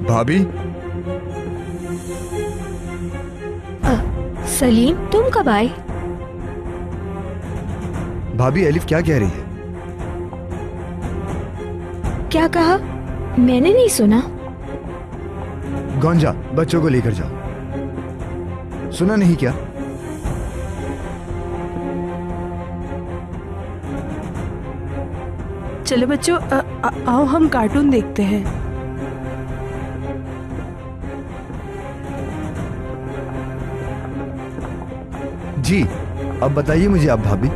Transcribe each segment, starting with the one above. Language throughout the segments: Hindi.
भाभी। सलीम, तुम कब आए? भाभी एलिफ क्या कह रही है? क्या कहा? मैंने नहीं सुना। गौंजा, बच्चों को लेकर जाओ। सुना नहीं क्या? चलो बच्चों, आओ हम कार्टून देखते हैं। जी, अब बताइए मुझे आप भाभी।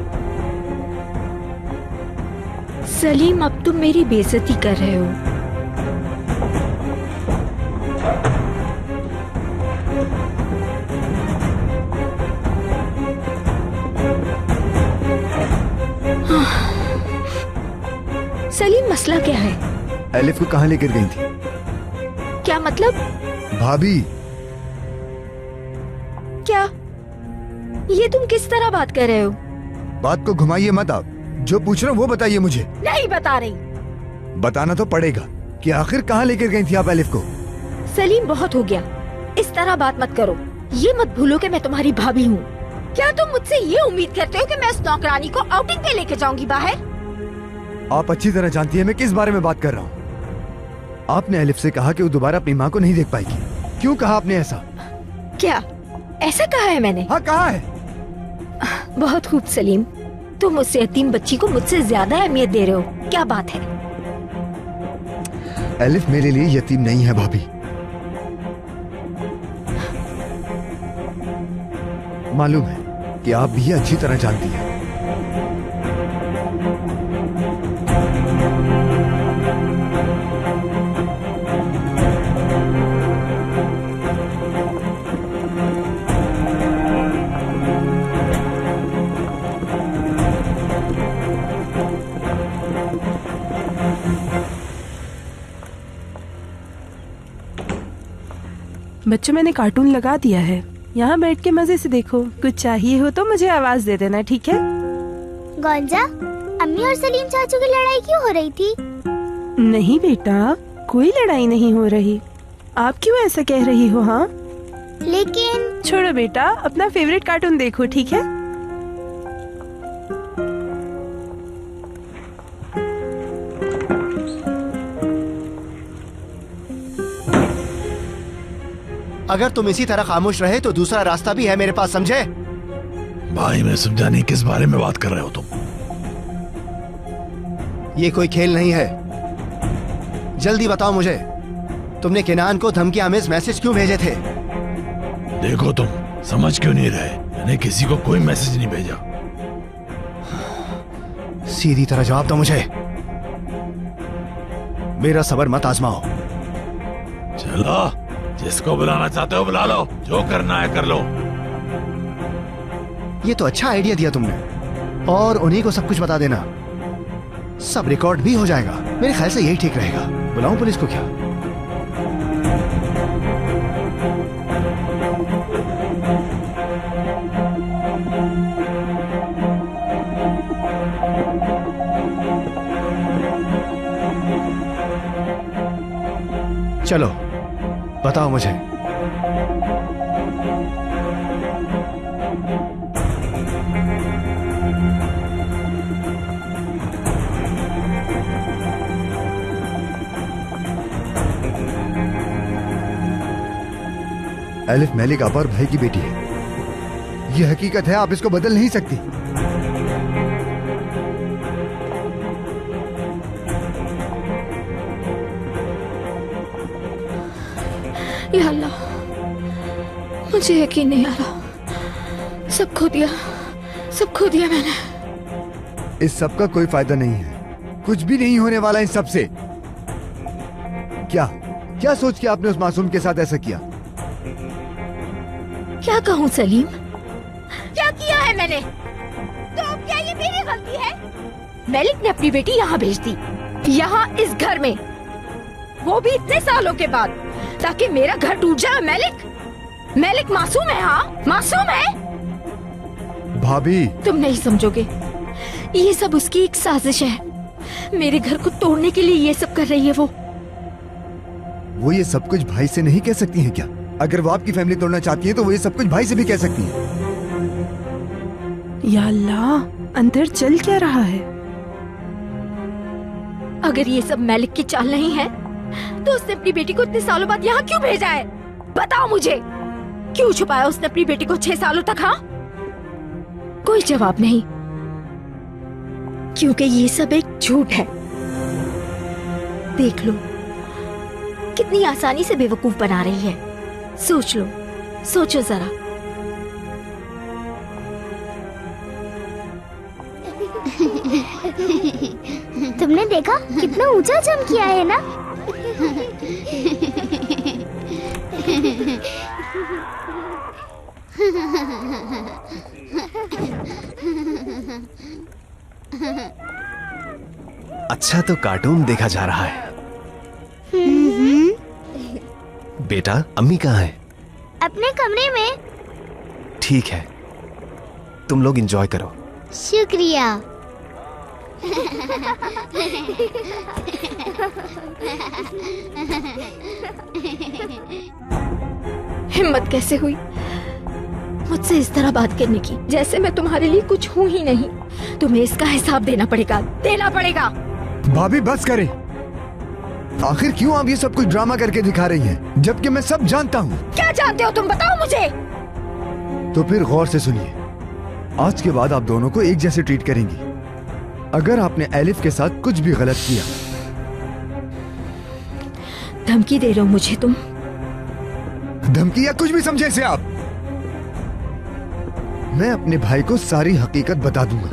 सलीम, अब तुम मेरी बेइज्जती कर रहे हो। सलीम, मसला क्या है? एलिफ को कहाँ लेकर गई थी? क्या मतलब? भाभी। क्या ये तुम किस तरह बात कर रहे हो? बात को घुमाइए मत आप। जो पूछ रहा हूँ वो बताइए मुझे। नहीं बता रही। बताना तो पड़ेगा कि आखिर कहाँ लेकर गई थी आप एलिफ को? सलीम, बहुत हो गया। इस तरह बात मत करो। ये मत भूलो कि मैं तुम्हारी भाभी हूँ। क्या तुम मुझसे ये उम्मीद करते हो कि मैं उस नौकरानी को आउटिंग पे लेके जाऊंगी बाहर? आप अच्छी तरह जानती है मैं किस बारे में बात कर रहा हूँ। आपने एलिफ से कहा कि वो दोबारा अपनी माँ को नहीं देख पाएगी। क्यों कहा आपने ऐसा? क्या ऐसा कहा है मैंने? हाँ, कहा है। बहुत खूब सलीम, तुम उस यतीम बच्ची को मुझसे ज्यादा अहमियत दे रहे हो। क्या बात है? एलिफ मेरे लिए यतीम नहीं है भाभी। मालूम है कि आप भी अच्छी तरह जानती हैं। बच्चों, मैंने कार्टून लगा दिया है। यहाँ बैठ के मजे से देखो। कुछ चाहिए हो तो मुझे आवाज दे देना, ठीक है? गौंजा, अम्मी और सलीम चाचू की लड़ाई क्यों हो रही थी? नहीं बेटा, कोई लड़ाई नहीं हो रही। आप क्यों ऐसा कह रही हो? हाँ, लेकिन छोड़ो बेटा, अपना फेवरेट कार्टून देखो, ठीक है? अगर तुम इसी तरह खामोश रहे तो दूसरा रास्ता भी है मेरे पास, समझे? भाई मैं समझा नहीं किस बारे में बात कर रहे हो तुम। ये कोई खेल नहीं है। जल्दी बताओ मुझे, तुमने केनान को धमकी आमेज मैसेज क्यों भेजे थे? देखो तुम समझ क्यों नहीं रहे। मैंने किसी को कोई मैसेज नहीं भेजा। सीधी तरह जवाब दो मुझे। मेरा सब्र मत आजमाओ। चलो, जिसको बुलाना चाहते हो बुला लो, जो करना है कर लो। ये तो अच्छा आइडिया दिया तुमने, और उन्हीं को सब कुछ बता देना। सब रिकॉर्ड भी हो जाएगा। मेरे ख्याल से यही ठीक रहेगा। बुलाऊं पुलिस को क्या? चलो बताओ मुझे। एलिफ मलिक अबर भाई की बेटी है। ये हकीकत है, आप इसको बदल नहीं सकती। या अल्लाह, मुझे यकीन नहीं आ रहा। सब खो दिया, सब खो दिया मैंने। इस सब का कोई फायदा नहीं है। कुछ भी नहीं होने वाला इन सब से। क्या क्या सोच के आपने उस मासूम के साथ ऐसा किया? क्या कहूँ सलीम? क्या किया है मैंने? तो अब क्या ये मेरी गलती है? मलिक ने अपनी बेटी यहाँ भेज दी, यहाँ इस घर में, वो भी इतने सालों के बाद, ताकि मेरा घर टूट जाए। मलिक मासूम है। हाँ, मासूम है। भाभी, तुम नहीं समझोगे। ये सब उसकी एक साजिश है। मेरे घर को तोड़ने के लिए ये सब कर रही है। वो ये सब कुछ भाई से नहीं कह सकती हैं क्या? अगर वो आपकी फैमिली तोड़ना चाहती है तो वो ये सब कुछ भाई से भी कह सकती है। या अल्लाह, अंदर चल क्या रहा है? अगर ये सब मैलिक की चाल नहीं है तो उसने अपनी बेटी को इतने सालों बाद यहाँ क्यों भेजा है? बताओ मुझे, क्यों छुपाया उसने अपनी बेटी को 6 सालों तक? हाँ, कोई जवाब नहीं, क्योंकि ये सब एक झूठ है। देख लो कितनी आसानी से बेवकूफ बना रही है। सोच लो, सोचो जरा। तुमने देखा कितना ऊंचा जंप किया है ना? अच्छा, तो कार्टून देखा जा रहा है। बेटा, अम्मी कहाँ है? अपने कमरे में। ठीक है, तुम लोग एंजॉय करो। शुक्रिया। हिम्मत कैसे हुई मुझसे इस तरह बात करने की, जैसे मैं तुम्हारे लिए कुछ हूँ ही नहीं। तुम्हें इसका हिसाब देना पड़ेगा, देना पड़ेगा। भाभी बस करें। आखिर क्यों आप ये सब कुछ ड्रामा करके दिखा रही हैं, जबकि मैं सब जानता हूँ। क्या जानते हो तुम, बताओ मुझे। तो फिर गौर से सुनिए, आज के बाद आप दोनों को एक जैसे ट्रीट करेंगी। अगर आपने एलिफ के साथ कुछ भी गलत किया। धमकी दे रहे हो मुझे तुम? धमकी या कुछ भी समझे इसे आप। मैं अपने भाई को सारी हकीकत बता दूंगा,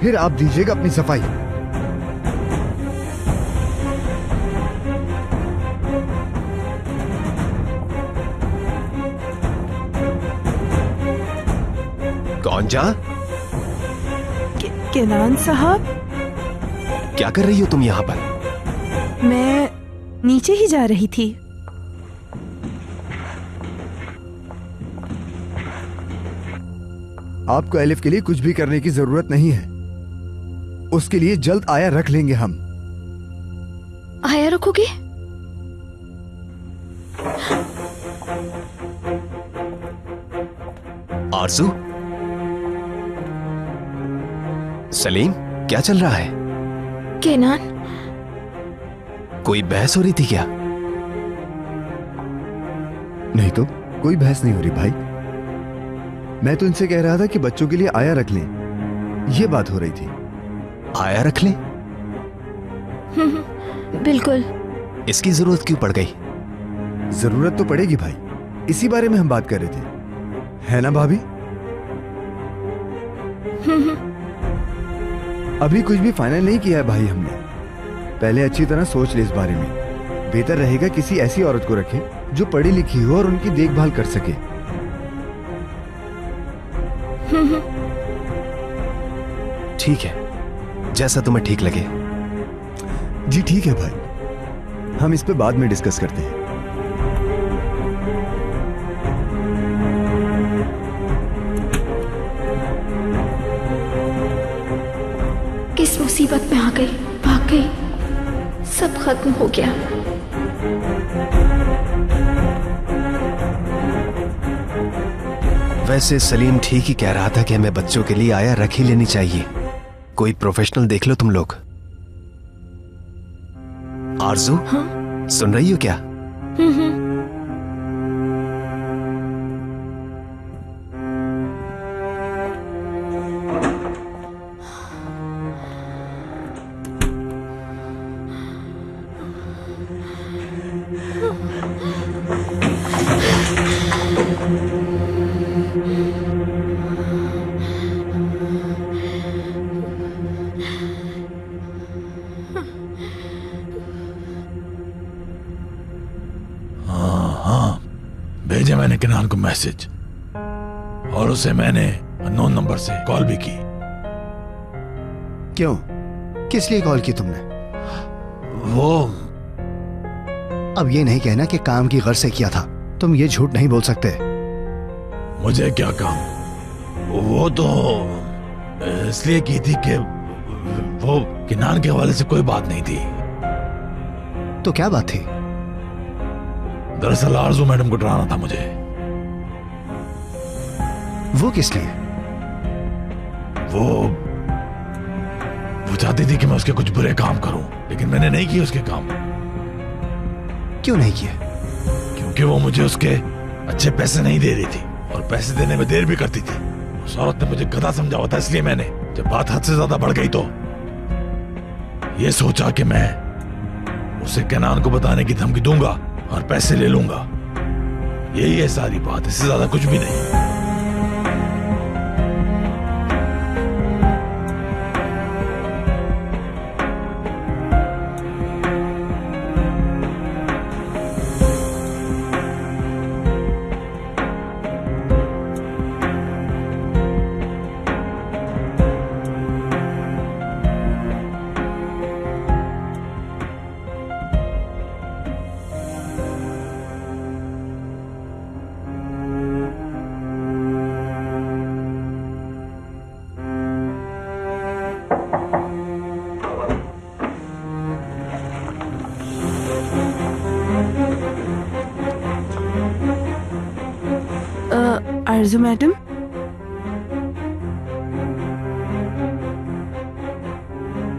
फिर आप दीजिएगा अपनी सफाई। कौन जा? केनान साहब, क्या कर रही हो तुम यहाँ पर? मैं नीचे ही जा रही थी। आपको एलिफ के लिए कुछ भी करने की जरूरत नहीं है। उसके लिए जल्द आया रख लेंगे हम। आया रखोगे? आरजू, सलीम, क्या चल रहा है? केनान, कोई बहस हो रही थी क्या? नहीं तो कोई बहस नहीं हो रही भाई। मैं तो इनसे कह रहा था कि बच्चों के लिए आया रख लें, ये बात हो रही थी। आया रख ले? बिल्कुल। इसकी जरूरत क्यों पड़ गई? जरूरत तो पड़ेगी भाई, इसी बारे में हम बात कर रहे थे, है ना भाभी? अभी कुछ भी फाइनल नहीं किया है भाई हमने। पहले अच्छी तरह सोच ले इस बारे में। बेहतर रहेगा किसी ऐसी औरत को रखें जो पढ़ी लिखी हो और उनकी देखभाल कर सके। ठीक है, जैसा तुम्हें ठीक लगे। जी ठीक है भाई, हम इस पे बाद में डिस्कस करते हैं। किस मुसीबत में आ गई, भाग गई, सब खत्म हो गया। वैसे सलीम ठीक ही कह रहा था कि हमें बच्चों के लिए आया रख ही लेनी चाहिए। कोई प्रोफेशनल देख लो तुम लोग। आरजू, हाँ? सुन रही हो क्या? भेजे मैंने केनान को मैसेज, और उसे मैंने अननोन नंबर से कॉल भी की। क्यों? किस लिए कॉल की तुमने? वो अब ये नहीं कहना कि काम की गर्ज से किया था। तुम ये झूठ नहीं बोल सकते। मुझे क्या काम? वो तो इसलिए की थी कि वो केनान के हवाले से कोई बात नहीं थी। तो क्या बात थी? दरअसल आरजू मैडम को डराना था मुझे। वो किस लिए? वो चाहती थी कि मैं उसके कुछ बुरे काम करूं, लेकिन मैंने नहीं किए उसके काम। क्यों नहीं किए? क्योंकि वो मुझे उसके अच्छे पैसे नहीं दे रही थी और पैसे देने में देर भी करती थी। उस औरत ने मुझे गधा समझा हुआ था, इसलिए मैंने जब बात हद से ज्यादा बढ़ गई तो ये सोचा कि मैं उसे केनान को बताने की धमकी दूंगा और पैसे ले लूंगा। यही है सारी बात, इससे ज्यादा कुछ भी नहीं। आरजू मैडम,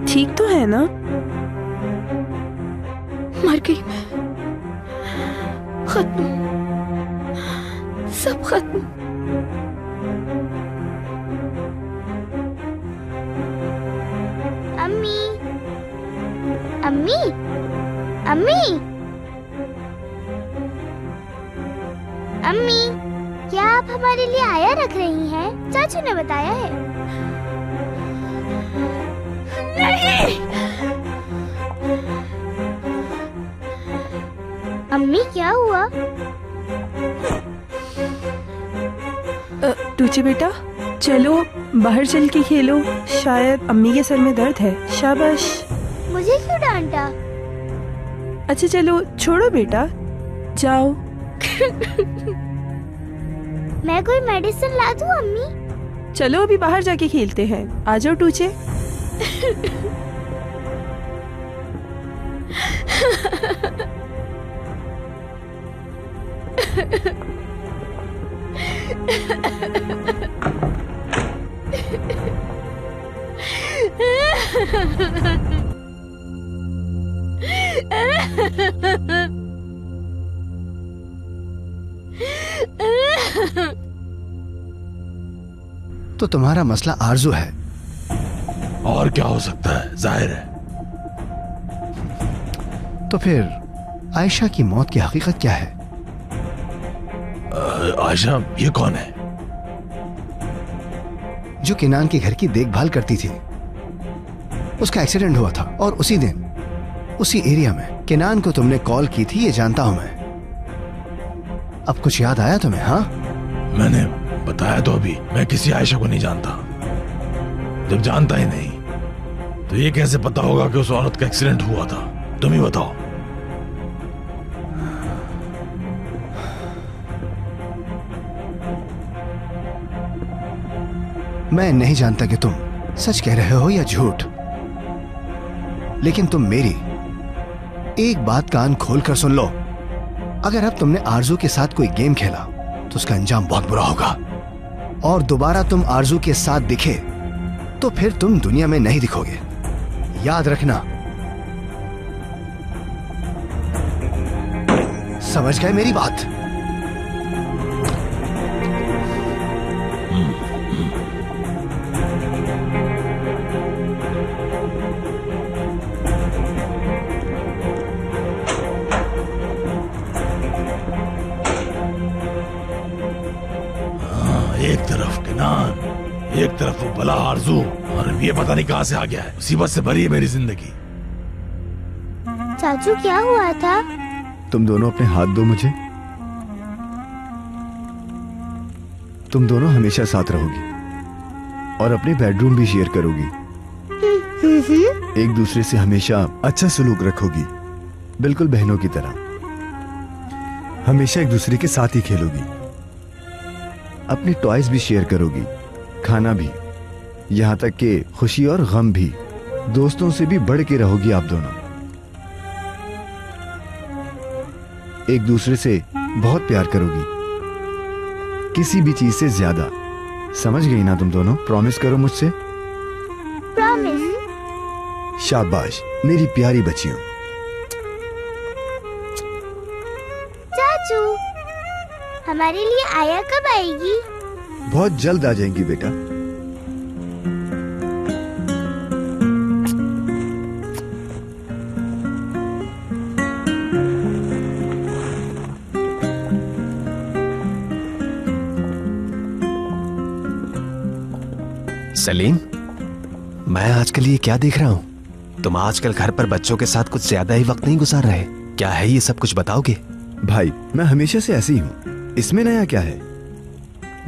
ठीक तो है ना? मर गई मैं, खत्म, सब खत्म। अम्मी, अम्मी, अम्मी, अम्मी, क्या आप हमारे लिए आया रख रही हैं? चाचू ने बताया है। नहीं! अम्मी क्या हुआ? टूचे बेटा, चलो बाहर चल के खेलो, शायद अम्मी के सर में दर्द है। शाबाश। मुझे क्यों डांटा? अच्छा चलो, छोड़ो बेटा, जाओ। मैं कोई मेडिसिन ला दूं अम्मी? चलो अभी बाहर जाके खेलते हैं, आ जाओ टूचे। तो तुम्हारा मसला आरजू है। और क्या हो सकता है, जाहिर है। तो फिर आयशा की मौत की हकीकत क्या है? आयशा ये कौन है? जो किनान के घर की देखभाल करती थी। उसका एक्सीडेंट हुआ था और उसी दिन उसी एरिया में किनान को तुमने कॉल की थी, ये जानता हूं मैं। अब कुछ याद आया तुम्हें? हाँ, मैंने बताया तो अभी, मैं किसी आयशा को नहीं जानता। जब जानता ही नहीं तो ये कैसे पता होगा कि उस औरत का एक्सीडेंट हुआ था? तुम ही बताओ। मैं नहीं जानता कि तुम सच कह रहे हो या झूठ, लेकिन तुम मेरी एक बात कान खोल कर सुन लो। अगर अब तुमने आरजू के साथ कोई गेम खेला तो उसका अंजाम बहुत बुरा होगा, और दोबारा तुम आरजू के साथ दिखे तो फिर तुम दुनिया में नहीं दिखोगे। याद रखना। समझ गए मेरी बात? एक तरफ किनान, एक तरफ वो भला आरजू, और ये पता नहीं कहां से आ गया है। मुसीबत से भरी है मेरी जिंदगी। चाचू क्या हुआ था? तुम दोनों अपने हाथ दो मुझे। तुम दोनों हमेशा साथ रहोगी और अपने बेडरूम भी शेयर करोगी। एक दूसरे से हमेशा अच्छा सलूक रखोगी, बिल्कुल बहनों की तरह। हमेशा एक दूसरे के साथ ही खेलोगी, अपने टॉयज भी शेयर करोगी, खाना भी, यहां तक कि खुशी और गम भी। दोस्तों से भी बढ़ के रहोगी आप दोनों। एक दूसरे से बहुत प्यार करोगी, किसी भी चीज से ज्यादा। समझ गई ना तुम दोनों? प्रॉमिस करो मुझसे। प्रॉमिस। शाबाश मेरी प्यारी बच्चियों। चाचू, हमारे लिए आया कब आएगी? बहुत जल्द आ जाएंगी बेटा। सलीम, मैं आजकल ये क्या देख रहा हूँ? तुम आजकल घर पर बच्चों के साथ कुछ ज्यादा ही वक्त नहीं गुजार रहे। क्या है ये सब, कुछ बताओगे? भाई मैं हमेशा से ऐसी हूँ, इसमें नया क्या है?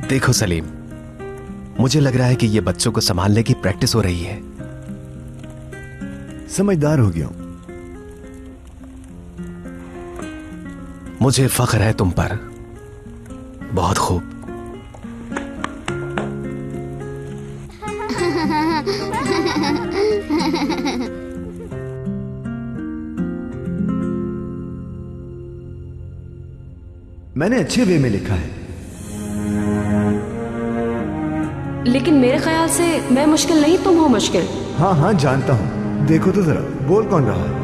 देखो सलीम, मुझे लग रहा है कि ये बच्चों को संभालने की प्रैक्टिस हो रही है। समझदार हो गया हूँ। मुझे फख्र है तुम पर। बहुत खूब। मैंने अच्छे वे में लिखा है। लेकिन मेरे ख्याल से मैं मुश्किल नहीं, तुम हो मुश्किल। हाँ हाँ जानता हूँ। देखो तो जरा, बोल कौन रहा है?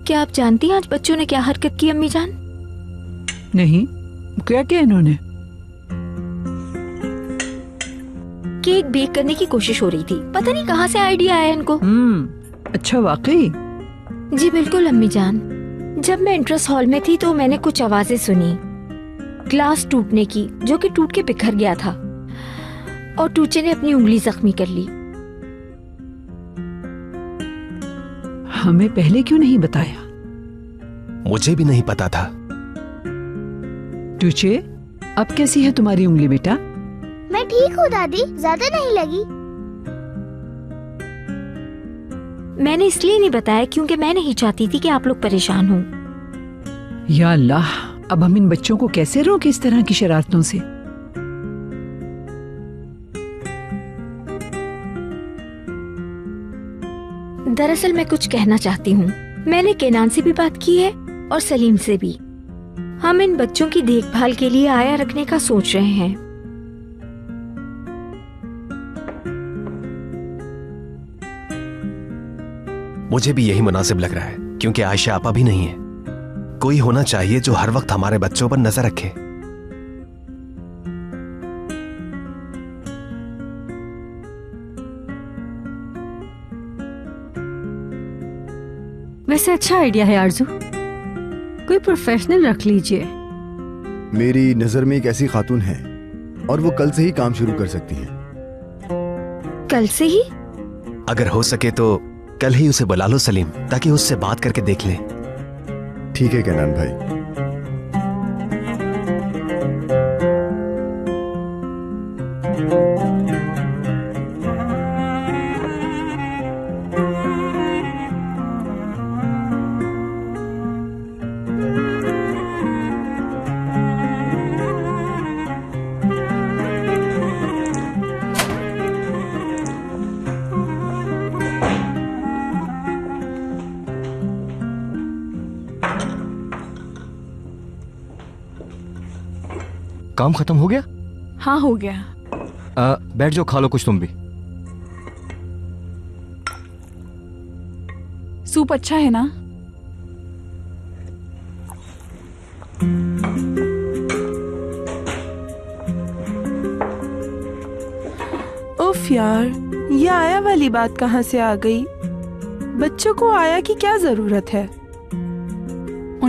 क्या आप जानती हैं आज बच्चों ने क्या हरकत की अम्मी जान? नहीं, क्या किया इन्होंने? केक बेक करने की कोशिश हो रही थी, पता नहीं कहाँ से आइडिया आया इनको। अच्छा वाकई? जी बिल्कुल अम्मी जान। जब मैं एंट्रेंस हॉल में थी तो मैंने कुछ आवाजें सुनी, ग्लास टूटने की, जो कि टूट के बिखर गया था और टूचे ने अपनी उंगली जख्मी कर ली। हमें पहले क्यों नहीं बताया? मुझे भी नहीं पता था। टूचे, अब कैसी है तुम्हारी उंगली बेटा? मैं ठीक हूँ दादी, ज्यादा नहीं लगी। मैंने इसलिए नहीं बताया क्योंकि मैं नहीं चाहती थी कि आप लोग परेशान हों। या अल्लाह, अब हम इन बच्चों को कैसे रोकें इस तरह की शरारतों से? दरअसल मैं कुछ कहना चाहती हूँ। मैंने केनान से भी बात की है और सलीम से भी। हम इन बच्चों की देखभाल के लिए आया रखने का सोच रहे हैं। मुझे भी यही मुनासिब लग रहा है, क्योंकि आयशा आपा भी नहीं है। कोई होना चाहिए जो हर वक्त हमारे बच्चों पर नजर रखे। वैसे अच्छा आइडिया है आरजू, कोई प्रोफेशनल रख लीजिए। मेरी नजर में एक ऐसी खातून है और वो कल से ही काम शुरू कर सकती है। कल से ही? अगर हो सके तो कल ही उसे बुला लो सलीम, ताकि उससे बात करके देख ले। ठीक है केनान भाई। काम खत्म हो गया? हाँ हो गया। बैठ जाओ, खा लो कुछ तुम भी। सूप अच्छा है ना? उफ यार, ये आया वाली बात कहाँ से आ गई? बच्चों को आया की क्या जरूरत है?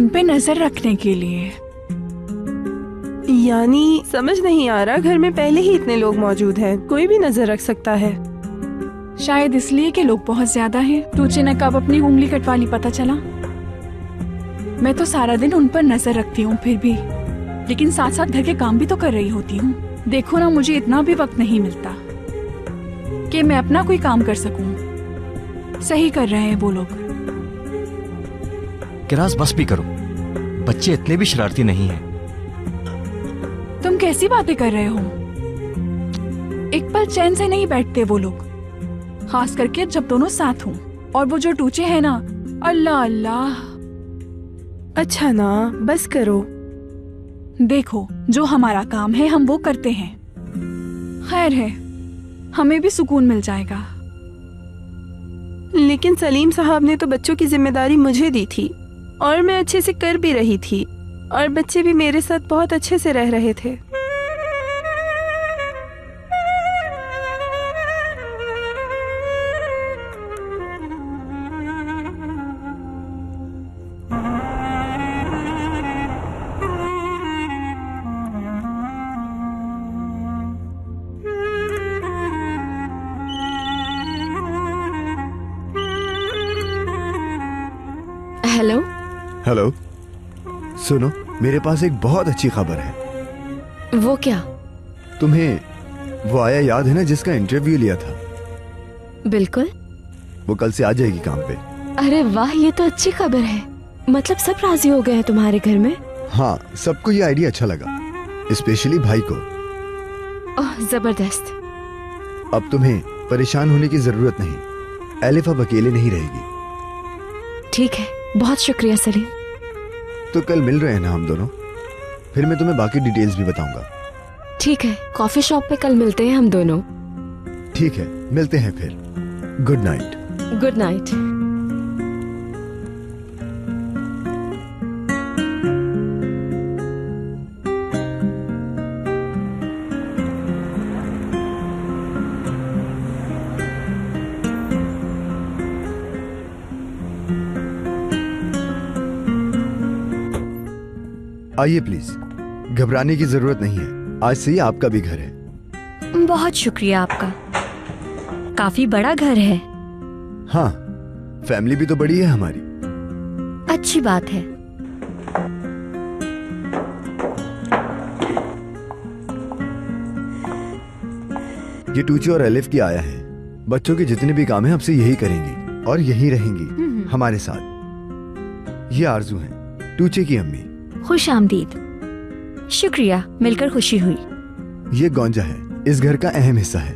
उन पे नजर रखने के लिए। यानी समझ नहीं आ रहा, घर में पहले ही इतने लोग मौजूद हैं, कोई भी नजर रख सकता है। शायद इसलिए कि लोग बहुत ज्यादा हैं। टूचे ने कब अपनी उंगली कटवा ली पता चला। मैं तो सारा दिन उन पर नजर रखती हूँ फिर भी, लेकिन साथ साथ घर के काम भी तो कर रही होती हूँ। देखो ना, मुझे इतना भी वक्त नहीं मिलता कि मैं अपना कोई काम कर सकूं। सही कर रहे हैं वो लोग। किरास बस भी करो, बच्चे इतने भी शरारती नहीं हैं। तुम कैसी बातें कर रहे हो? एक पल चैन से नहीं बैठते वो लोग, खास करके जब दोनों साथ हों। और वो जो टूचे हैं ना, अल्लाह अल्लाह। अच्छा ना, बस करो। देखो, जो हमारा काम है हम वो करते हैं। खैर है, हमें भी सुकून मिल जाएगा। लेकिन सलीम साहब ने तो बच्चों की जिम्मेदारी मुझे दी थी और मैं अच्छे से कर भी रही थी, और बच्चे भी मेरे साथ बहुत अच्छे से रह रहे थे। हेलो। हेलो, सुनो, मेरे पास एक बहुत अच्छी खबर है। वो क्या? तुम्हें वो आया याद है ना जिसका इंटरव्यू लिया था? बिल्कुल। वो कल से आ जाएगी काम पे। अरे वाह, ये तो अच्छी खबर है। मतलब सब राजी हो गए हैं तुम्हारे घर में? हाँ, सबको ये आइडिया अच्छा लगा, स्पेशली भाई को। ओह, जबरदस्त। अब तुम्हें परेशान होने की जरूरत नहीं, एलिफ अब अकेले नहीं रहेगी। ठीक है, बहुत शुक्रिया सलीम। तो कल मिल रहे हैं ना हम दोनों? फिर मैं तुम्हें बाकी डिटेल्स भी बताऊंगा। ठीक है, कॉफी शॉप पे कल मिलते हैं हम दोनों। ठीक है, मिलते हैं फिर। Good night. Good night. आइए प्लीज, घबराने की जरूरत नहीं है, आज से ये आपका भी घर है। बहुत शुक्रिया आपका, काफी बड़ा घर है। हाँ, फैमिली भी तो बड़ी है हमारी। अच्छी बात है। ये टूचे और एलिफ की आया है। बच्चों के जितने भी काम हैं अब से यही करेंगी और यही रहेंगी हमारे साथ। ये आरजू हैं, टूचे की अम्मी। खुश आमदीद। शुक्रिया, मिलकर खुशी हुई। ये गौंजा है, इस घर का अहम हिस्सा है।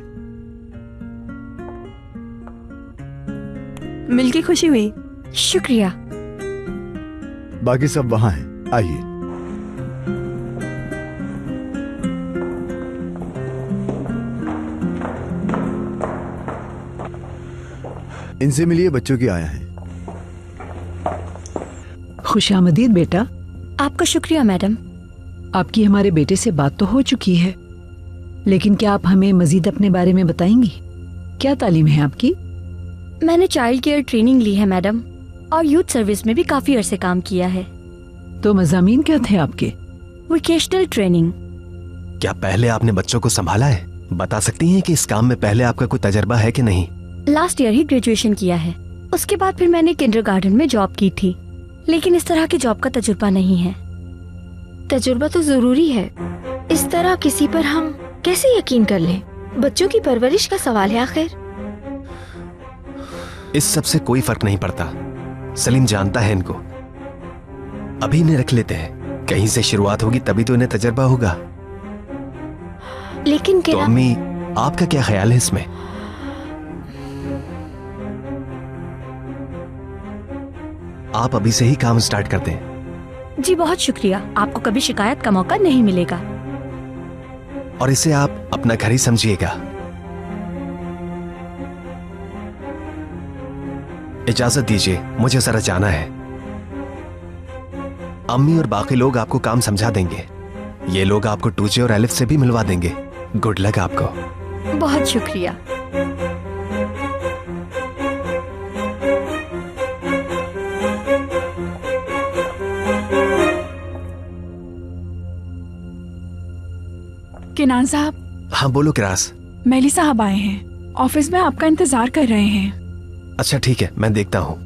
मिलके खुशी हुई। शुक्रिया। बाकी सब वहां हैं, आइए। इनसे मिलिए, बच्चों की आया है। खुशामदीद बेटा। आपका शुक्रिया मैडम। आपकी हमारे बेटे से बात तो हो चुकी है, लेकिन क्या आप हमें मजीद अपने बारे में बताएंगी? क्या तालीम है आपकी? मैंने चाइल्ड केयर ट्रेनिंग ली है मैडम, और यूथ सर्विस में भी काफी अरसे काम किया है। तो मज़ामीन क्या थे आपके? Vocational training. क्या पहले आपने बच्चों को संभाला है? बता सकती हैं कि इस काम में पहले आपका कोई तजर्बा है कि नहीं? लास्ट ईयर ही ग्रेजुएशन किया है। उसके बाद फिर मैंने किंडरगार्टन में जॉब की थी, लेकिन इस तरह की जॉब का तजुर्बा नहीं है। तजुर्बा तो जरूरी है, इस तरह किसी पर हम कैसे यकीन कर लें? बच्चों की परवरिश का सवाल है आखिर। इस सब से कोई फर्क नहीं पड़ता, सलीम जानता है इनको। अभी इन्हें रख लेते हैं, कहीं से शुरुआत होगी तभी तो इन्हें तजर्बा होगा। लेकिन तो अम्मी, आपका क्या ख्याल है इसमें? आप अभी से ही काम स्टार्ट कर दें। जी बहुत शुक्रिया, आपको कभी शिकायत का मौका नहीं मिलेगा। और इसे आप अपना घर ही समझिएगा। इजाजत दीजिए, मुझे जरा जाना है। अम्मी और बाकी लोग आपको काम समझा देंगे। ये लोग आपको टूचे और एलिफ से भी मिलवा देंगे। गुड लक आपको। बहुत शुक्रिया। किनान साहब। हाँ बोलो किरास। मैली साहब आए हैं, ऑफिस में आपका इंतजार कर रहे हैं। अच्छा ठीक है, मैं देखता हूँ।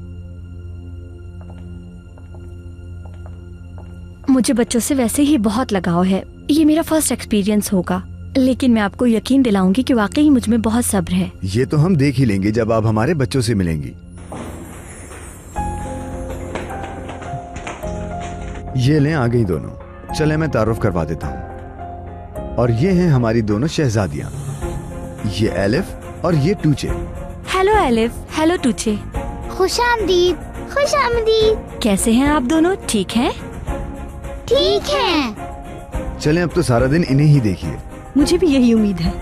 मुझे बच्चों से वैसे ही बहुत लगाव है, ये मेरा फर्स्ट एक्सपीरियंस होगा, लेकिन मैं आपको यकीन दिलाऊंगी कि वाकई मुझ में बहुत सब्र है। ये तो हम देख ही लेंगे जब आप हमारे बच्चों से मिलेंगी। ये लें, आ गई दोनों। चले मैं तारुफ करवा देता हूँ। और ये हैं हमारी दोनों शहजादियाँ, ये एलिफ और ये Tuce. Hello Elif, hello Tuce. खुशामदीद। खुशामदीद। कैसे हैं आप दोनों, ठीक हैं? ठीक है। चलें अब तो सारा दिन इन्हें ही देखिए। मुझे भी यही उम्मीद है।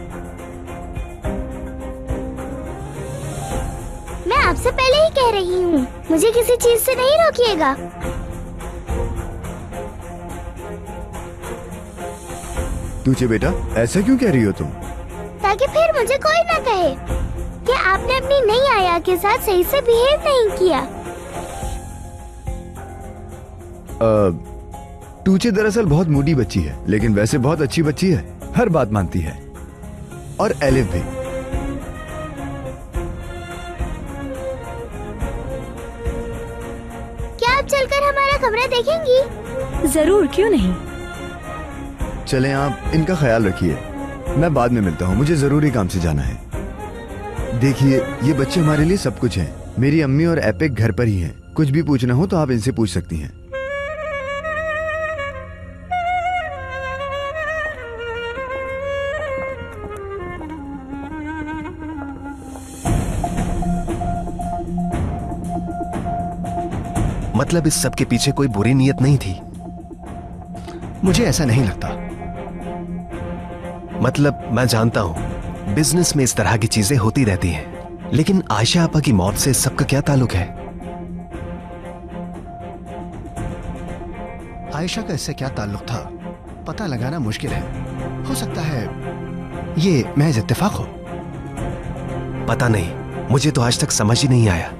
मैं आपसे पहले ही कह रही हूँ, मुझे किसी चीज से नहीं रोकिएगा। टूचे बेटा, ऐसा क्यों कह रही हो तुम? ताकि फिर मुझे कोई ना कहे कि आपने अपनी नई आया के साथ सही से बिहेव नहीं किया। टूचे दरअसल बहुत मूडी बच्ची है, लेकिन वैसे बहुत अच्छी बच्ची है, हर बात मानती है। और एलिफ भी। क्या आप चलकर हमारा कमरा देखेंगी? जरूर, क्यों नहीं। चलें, आप इनका ख्याल रखिए। मैं बाद में मिलता हूँ, मुझे जरूरी काम से जाना है। देखिए, ये बच्चे हमारे लिए सब कुछ हैं। मेरी अम्मी और एपिक घर पर ही हैं। कुछ भी पूछना हो तो आप इनसे पूछ सकती हैं। मतलब इस सब के पीछे कोई बुरी नीयत नहीं थी? मुझे ऐसा नहीं लगता। मतलब मैं जानता हूं बिजनेस में इस तरह की चीजें होती रहती हैं, लेकिन आयशा आपा की मौत से सबका क्या ताल्लुक है? आयशा का इससे क्या ताल्लुक था, पता लगाना मुश्किल है। हो सकता है ये महज इत्तेफाक हो। पता नहीं, मुझे तो आज तक समझ ही नहीं आया।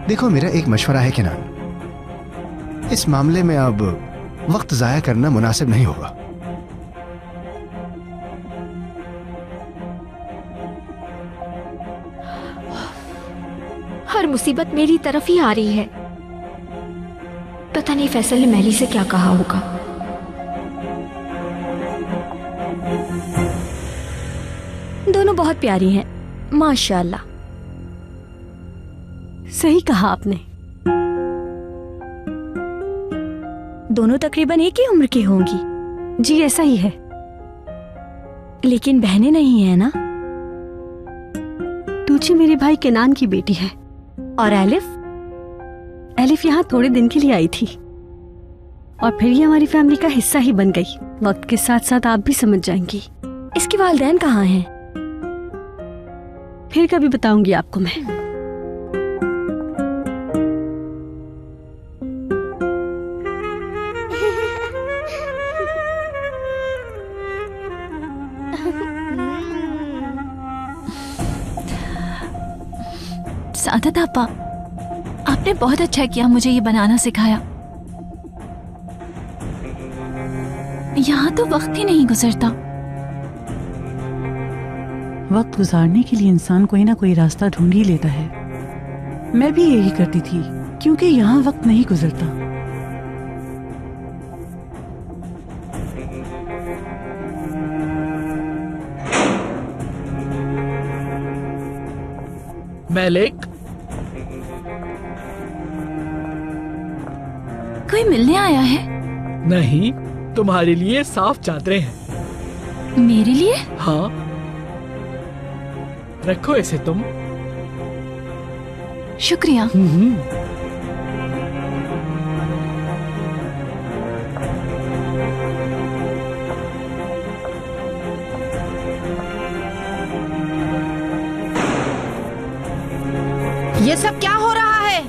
देखो, मेरा एक मशवरा है किनान, इस मामले में अब वक्त जाया करना मुनासिब नहीं होगा। हर मुसीबत मेरी तरफ ही आ रही है। पता नहीं फैसल ने मैली से क्या कहा होगा। दोनों बहुत प्यारी हैं, माशाल्लाह। सही कहा आपने। दोनों तकरीबन एक ही उम्र की होंगी। जी ऐसा ही है। लेकिन बहनें नहीं है ना? टूची मेरे भाई केनान की बेटी है। और एलिफ? एलिफ यहाँ थोड़े दिन के लिए आई थी और फिर ये हमारी फैमिली का हिस्सा ही बन गई। वक्त के साथ साथ आप भी समझ जाएंगी। इसके वालिदैन कहाँ हैं? फिर कभी बताऊंगी आपको मैं। सादत आपा, आपने बहुत अच्छा किया मुझे ये बनाना सिखाया। यहाँ तो वक्त ही नहीं गुजरता। वक्त गुजारने के लिए इंसान कोई ना कोई रास्ता ढूंढ ही लेता है। मैं भी यही करती थी, क्योंकि यहाँ वक्त नहीं गुजरता। मैलिक, कोई मिलने आया है? नहीं, तुम्हारे लिए साफ चादरें हैं। मेरे लिए? हाँ, रखो इसे तुम। शुक्रिया। ये सब क्या हो रहा है?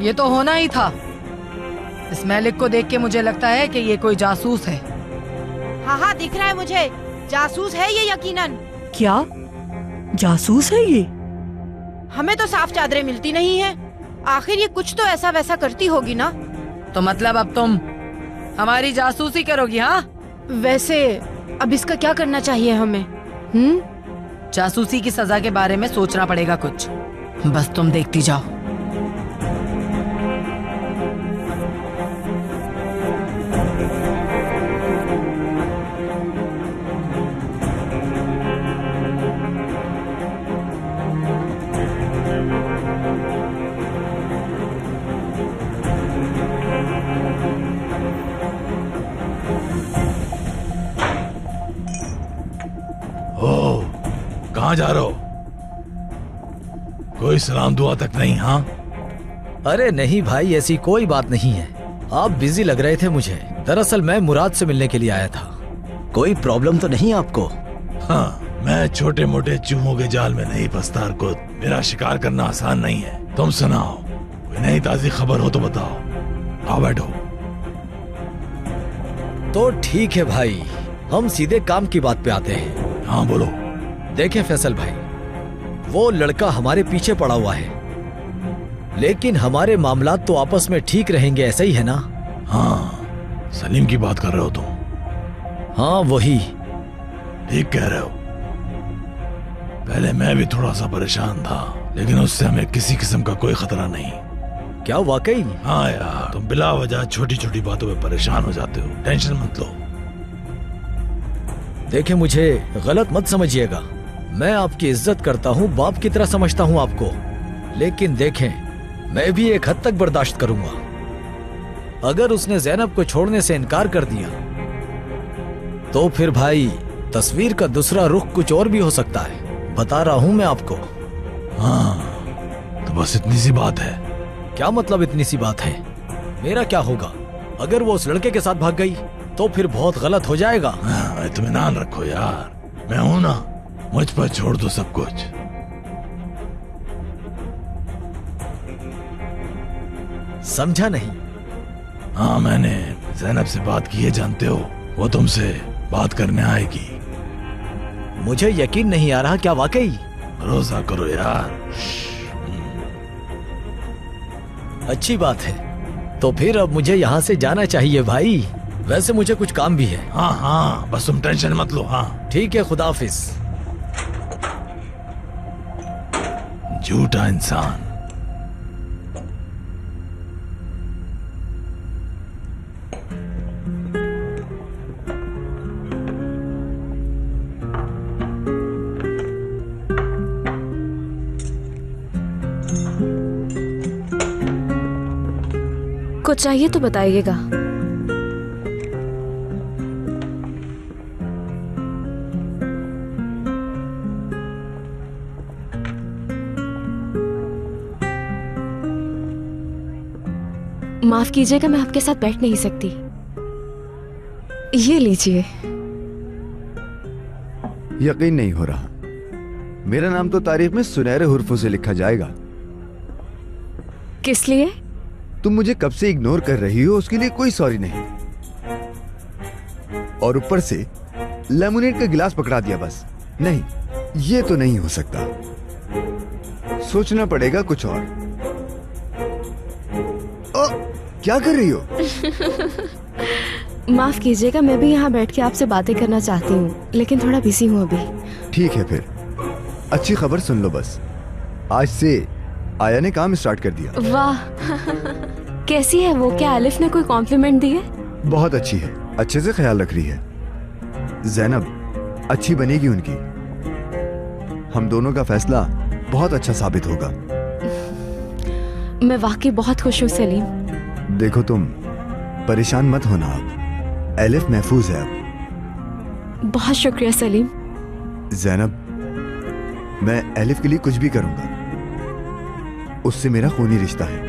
ये तो होना ही था। इस मैलिक को देख के मुझे लगता है कि ये कोई जासूस है। हाँ हाँ, दिख रहा है मुझे, जासूस है ये यकीनन। क्या जासूस है ये? हमें तो साफ चादरें मिलती नहीं है। आखिर ये कुछ तो ऐसा वैसा करती होगी ना। तो मतलब अब तुम हमारी जासूसी करोगी? हाँ वैसे अब इसका क्या करना चाहिए हमें? जासूसी की सजा के बारे में सोचना पड़ेगा कुछ। बस तुम देखती जाओ। कहाँ जा रहे हो? कोई सलाम दुआ तक नहीं? हाँ अरे नहीं भाई, ऐसी कोई बात नहीं है। आप बिजी लग रहे थे मुझे। दरअसल मैं मुराद से मिलने के लिए आया था। कोई प्रॉब्लम तो नहीं आपको? हाँ, मैं छोटे मोटे चूहों के जाल में नहीं फंसता हरकुत। मेरा शिकार करना आसान नहीं है। तुम सुनाओ, कोई नई ताजी खबर हो तो बताओ। आओ बैठो। तो ठीक है भाई, हम सीधे काम की बात पे आते हैं। हाँ बोलो। देखें फैसल भाई, वो लड़का हमारे पीछे पड़ा हुआ है, लेकिन हमारे मामलात तो आपस में ठीक रहेंगे, ऐसा ही है ना? हाँ, सलीम की बात कर रहे हो तुम? हाँ वही। ठीक कह रहे हो। पहले मैं भी थोड़ा सा परेशान था, लेकिन उससे हमें किसी किस्म का कोई खतरा नहीं। क्या वाकई? हाँ यार, तुम बिला वजह छोटी छोटी बातों पे परेशान हो जाते हो। टेंशन मत लो। देखें, मुझे गलत मत समझिएगा। मैं आपकी इज्जत करता हूँ, बाप की तरह समझता हूँ आपको, लेकिन देखें मैं भी एक हद तक बर्दाश्त करूंगा। अगर उसने जैनब को छोड़ने से इनकार कर दिया तो फिर भाई तस्वीर का दूसरा रुख कुछ और भी हो सकता है। बता रहा हूं मैं आपको। हाँ, तो बस इतनी सी बात है। क्या मतलब इतनी सी बात है? मेरा क्या होगा? अगर वो उस लड़के के साथ भाग गई तो फिर बहुत गलत हो जाएगा। इत्मीनान रखो यार, मैं हूं ना, मुझ पर छोड़ दो सब कुछ। समझा नहीं? हाँ, मैंने ज़ैनब से बात की है, जानते हो, वो तुमसे बात करने आएगी। मुझे यकीन नहीं आ रहा। क्या वाकई? भरोसा करो यार। अच्छी बात है। तो फिर अब मुझे यहाँ से जाना चाहिए भाई। वैसे मुझे कुछ काम भी है। हाँ हाँ, बस तुम टेंशन मत लो। हाँ ठीक है, खुदा हाफिज। झूठा इंसान। कुछ चाहिए तो बताइएगा। माफ कीजिएगा, मैं आपके साथ बैठ नहीं सकती। ये लीजिए। यकीन नहीं हो रहा। मेरा नाम तो तारीख में सुनहरे हुर्फों से लिखा जाएगा। किस लिए? तुम मुझे कब से इग्नोर कर रही हो, उसके लिए कोई सॉरी नहीं। और ऊपर से लेमोनेड का गिलास पकड़ा दिया बस। नहीं, ये तो नहीं हो सकता। सोचना पड़ेगा कुछ और। क्या कर रही हो? माफ कीजिएगा, मैं भी यहाँ बैठ के आपसे बातें करना चाहती हूँ, लेकिन थोड़ा बिजी हूँ अभी। ठीक है, फिर अच्छी खबर सुन लो बस। आज से आया ने काम स्टार्ट कर दिया। वाह, कैसी है वो? क्या आलिफ ने कोई कॉम्प्लीमेंट दी है? बहुत अच्छी है, अच्छे से ख्याल रख रही है। ज़ैनब अच्छी बनेगी उनकी। हम दोनों का फैसला बहुत अच्छा साबित होगा। मैं वाकई बहुत खुश हूँ सलीम। देखो, तुम परेशान मत होना। अब एलिफ महफूज है। अब बहुत शुक्रिया सलीम। ज़ैनब, मैं एलिफ के लिए कुछ भी करूंगा। उससे मेरा खूनी रिश्ता है।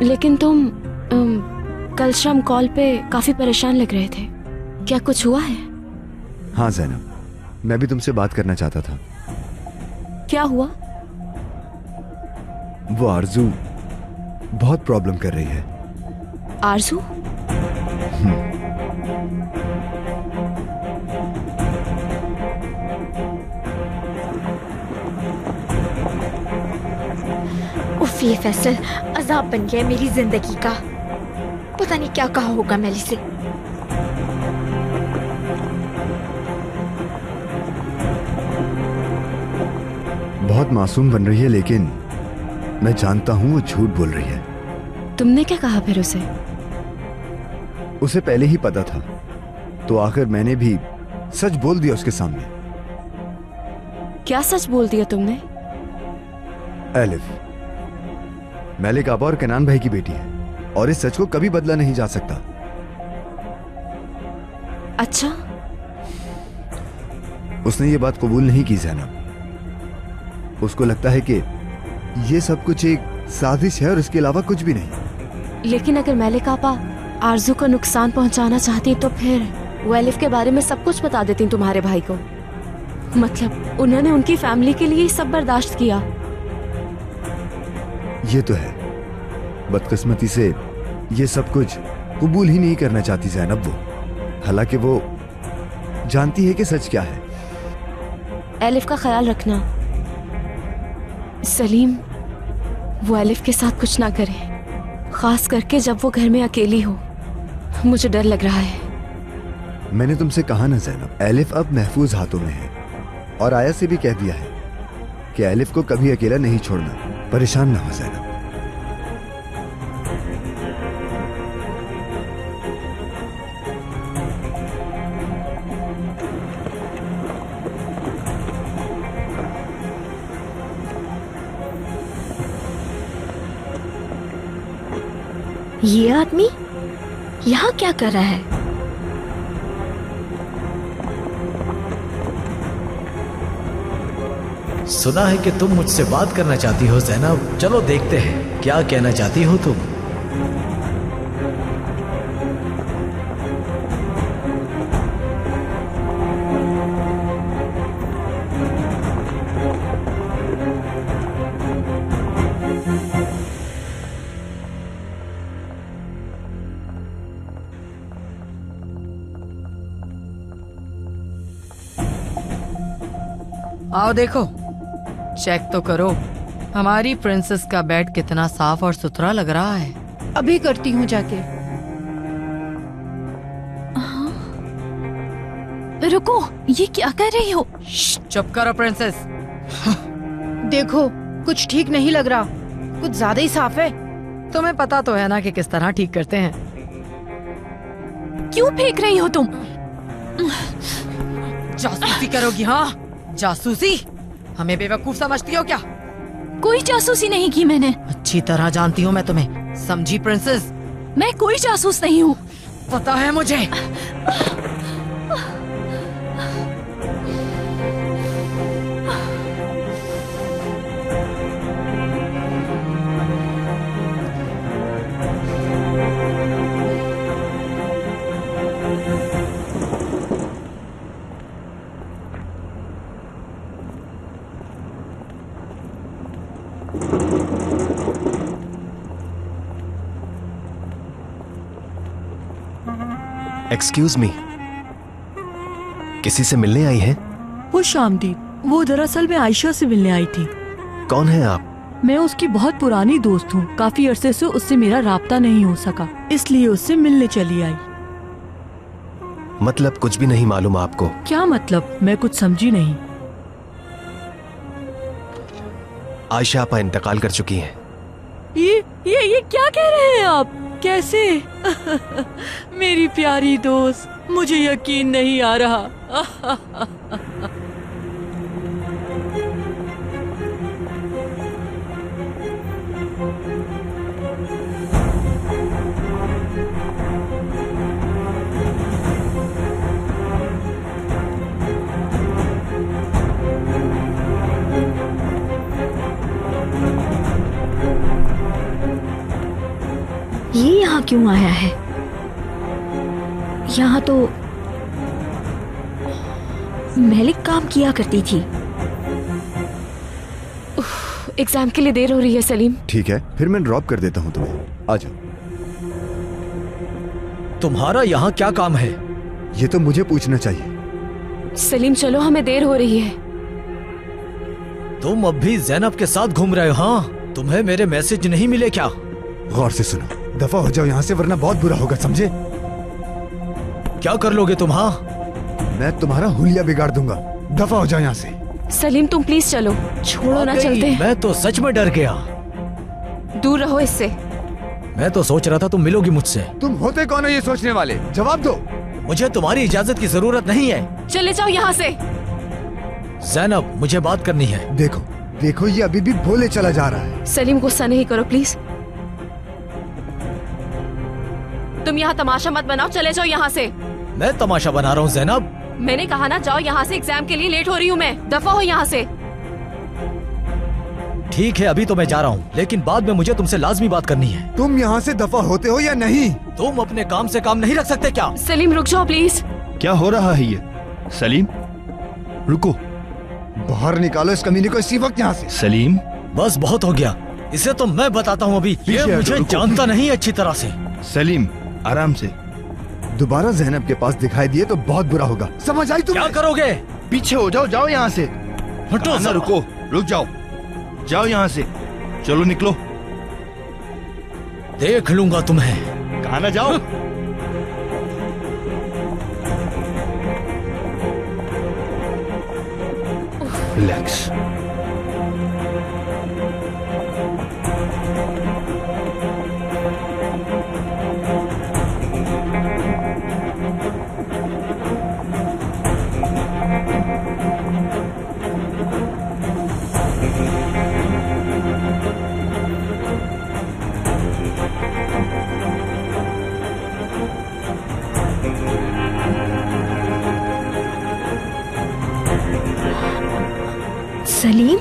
लेकिन तुम कल शाम कॉल पे काफी परेशान लग रहे थे। क्या कुछ हुआ है? हाँ ज़ैनब, मैं भी तुमसे बात करना चाहता था। क्या हुआ? वो आरजू बहुत प्रॉब्लम कर रही है। आरजू? उफ, ये फैसल अजाब बन गया मेरी जिंदगी का। पता नहीं क्या कहा होगा मैली से। बहुत मासूम बन रही है, लेकिन मैं जानता हूँ वो झूठ बोल रही है। तुमने क्या कहा फिर उसे? उसे पहले ही पता था, तो आखिर मैंने भी सच बोल दिया उसके सामने। क्या सच बोल दिया तुमने? एलिफ मलिक आपा और कनान भाई की बेटी है, और इस सच को कभी बदला नहीं जा सकता। अच्छा, उसने ये बात कबूल नहीं की ज़ैनब। उसको लगता है कि ये सब कुछ एक साजिश है और इसके अलावा कुछ भी नहीं। लेकिन अगर मलिक आपा आरजू को नुकसान पहुंचाना चाहती तो फिर वो एलिफ के बारे में सब कुछ बता देती तुम्हारे भाई को। मतलब उन्होंने उनकी फैमिली के लिए सब बर्दाश्त किया। ये तो है, बदकिस्मती से ये सब कुछ कबूल ही नहीं करना चाहती ज़ैनब वो, हालांकि वो जानती है कि सच क्या है। एलिफ का ख्याल रखना सलीम, वो एलिफ के साथ कुछ ना करे, खास करके जब वो घर में अकेली हो। मुझे डर लग रहा है। मैंने तुमसे कहा ना ज़ैनब, एलिफ अब महफूज हाथों में है, और आया से भी कह दिया है कि एलिफ को कभी अकेला नहीं छोड़ना। परेशान ना हो ज़ैनब। ये आदमी यहाँ क्या कर रहा है? सुना है कि तुम मुझसे बात करना चाहती हो ज़ैनब। चलो देखते हैं क्या कहना चाहती हो तुम। आओ देखो, चेक तो करो हमारी प्रिंसेस का बेड कितना साफ और सुथरा लग रहा है। अभी करती हूँ जाके। रुको, ये क्या कर रही हो? चुप करो प्रिंसेस। देखो, कुछ ठीक नहीं लग रहा, कुछ ज्यादा ही साफ है। तुम्हें पता तो है ना कि किस तरह ठीक करते हैं। क्यों फेंक रही हो तुम? जासूसी करोगी? हाँ, जासूसी? हमें बेवकूफ समझती हो क्या? कोई जासूसी नहीं की मैंने। अच्छी तरह जानती हूँ मैं तुम्हें, समझी प्रिंसेस? मैं कोई जासूस नहीं हूँ। पता है मुझे। एक्सक्यूज मी, किसी से मिलने आई हैं? वो शामदीद, वो दरअसल मैं आयशा से मिलने आई थी। कौन है आप? मैं उसकी बहुत पुरानी दोस्त हूँ। काफी अरसे से उससे मेरा राब्ता नहीं हो सका, इसलिए उससे मिलने चली आई। मतलब कुछ भी नहीं मालूम आपको? क्या मतलब? मैं कुछ समझी नहीं। आयशा आपा इंतकाल कर चुकी हैं। ये क्या कह रहे हैं आप? कैसे? मेरी प्यारी दोस्त, मुझे यकीन नहीं आ रहा। ये यहाँ क्यों आया है? यहाँ तो मलिक काम किया करती थी। एग्जाम के लिए देर हो रही है सलीम। ठीक है, फिर मैं ड्रॉप कर देता हूँ तुम्हें, आ जाओ। तुम्हारा यहाँ क्या काम है? ये तो मुझे पूछना चाहिए। सलीम चलो, हमें देर हो रही है। तुम अब भी ज़ैनब के साथ घूम रहे हो? हाँ, तुम्हें मेरे मैसेज नहीं मिले क्या? गौर से सुनो, दफा हो जाओ यहाँ से, वरना बहुत बुरा होगा, समझे? क्या कर लोगे तुम? हाँ, मैं तुम्हारा हुलिया बिगाड़ दूंगा। दफा हो जाओ यहाँ से। सलीम तुम प्लीज चलो, छोड़ो ना, चलते हैं। मैं तो सच में डर गया। दूर रहो इससे। मैं तो सोच रहा था तुम मिलोगी मुझसे। तुम होते कौन हो ये सोचने वाले? जवाब दो। मुझे तुम्हारी इजाजत की जरूरत नहीं है। चले जाओ यहाँ से। ज़ैनब, मुझे बात करनी है। देखो देखो, ये अभी भी भोले चला जा रहा है। सलीम गुस्सा नहीं करो प्लीज। तुम यहाँ तमाशा मत बनाओ, चले जाओ यहाँ से। मैं तमाशा बना रहा हूँ ज़ैनब? मैंने कहा ना जाओ यहाँ से, एग्जाम के लिए लेट हो रही हूँ मैं। दफा हो यहाँ से। ठीक है, अभी तो मैं जा रहा हूँ, लेकिन बाद में मुझे तुमसे लाजमी बात करनी है। तुम यहाँ से दफा होते हो या नहीं? तुम अपने काम से काम नहीं रख सकते क्या? सलीम रुक जाओ प्लीज। क्या हो रहा है ये? सलीम रुको। बाहर निकालो इस कमीने को इसी वक्त यहाँ से। सलीम बस बहुत हो गया, इसे तो मैं बताता हूँ अभी। ये पीछे मुझे हटो, रुको। जानता नहीं अच्छी तरह से। सलीम आराम से। दोबारा ज़ैनब के पास दिखाई दिए तो बहुत बुरा होगा, समझ आई तुम्हें? क्या करोगे? पीछे हो जाओ, जाओ यहाँ से। हटो ना, रुको, रुक जाओ, जाओ यहाँ से। चलो निकलो। देख लूंगा तुम्हें। कहा ना जाओ। रिलैक्स। सलीम,